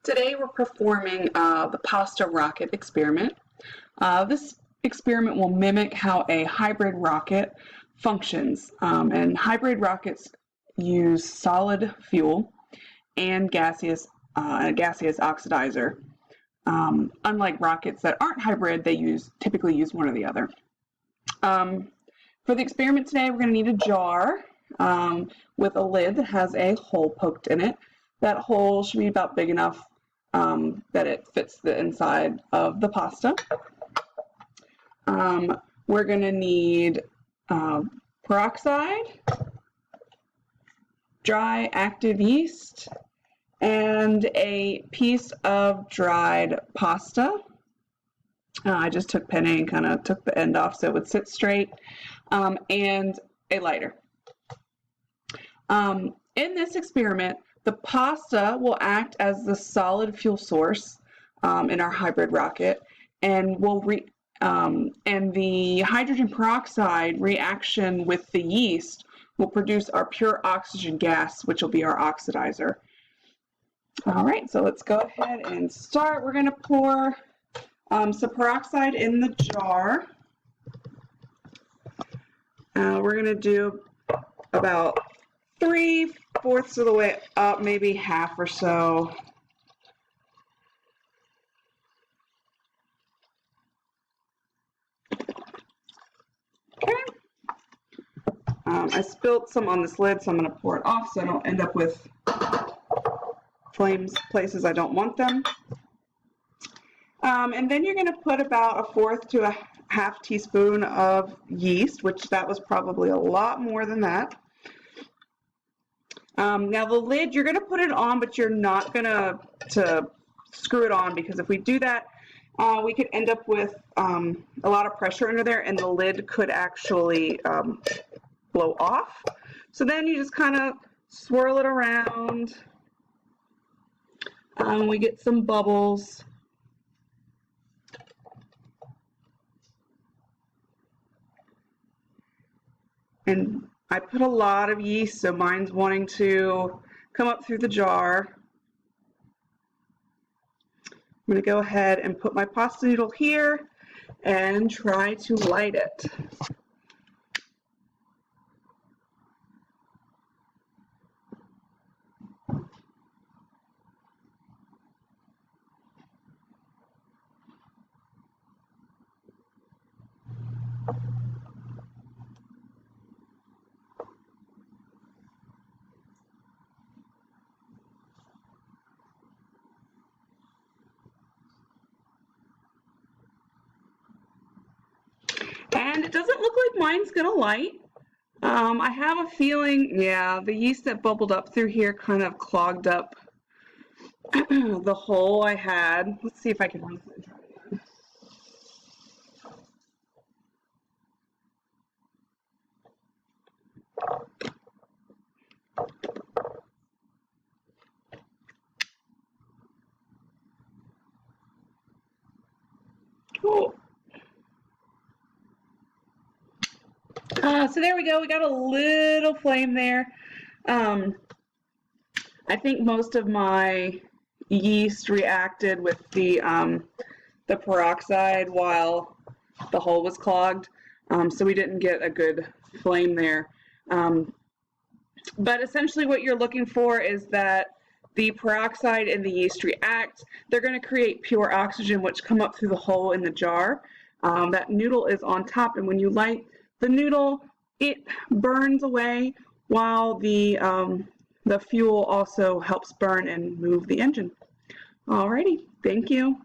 Today we're performing the pasta rocket experiment. This experiment will mimic how a hybrid rocket functions, and hybrid rockets use solid fuel and gaseous oxidizer. Unlike rockets that aren't hybrid, they typically use one or the other. For the experiment today, we're going to need a jar with a lid that has a hole poked in it. That hole should be about big enough that it fits the inside of the pasta. We're going to need peroxide, dry active yeast, and a piece of dried pasta. I just took penne and kind of took the end off so it would sit straight, and a lighter. In this experiment, the pasta will act as the solid fuel source in our hybrid rocket, and and the hydrogen peroxide reaction with the yeast will produce our pure oxygen gas, which will be our oxidizer. All right, so let's go ahead and start. We're going to pour some peroxide in the jar. We're going to do about 3/4 of the way up, maybe half or so. Okay. I spilled some on this lid, so I'm going to pour it off so I don't end up with flames places I don't want them. And then you're going to put about 1/4 to 1/2 teaspoon of yeast, which that was probably a lot more than that. Now the lid, you're going to put it on, but you're not going to screw it on, because if we do that, we could end up with a lot of pressure under there, and the lid could actually blow off. So then you just kind of swirl it around. We get some bubbles. And I put a lot of yeast, so mine's wanting to come up through the jar. I'm going to go ahead and put my pasta noodle here and try to light it. And it doesn't look like mine's gonna light. I have a feeling, yeah, the yeast that bubbled up through here kind of clogged up the hole I had. Let's see if I can rinse it and try it again. Cool. So there we go. We got a little flame there. I think most of my yeast reacted with the peroxide while the hole was clogged, so we didn't get a good flame there. But essentially what you're looking for is that the peroxide and the yeast react. They're going to create pure oxygen, which come up through the hole in the jar. That noodle is on top, and when you light the noodle, it burns away while the fuel also helps burn and move the engine. Alrighty, thank you.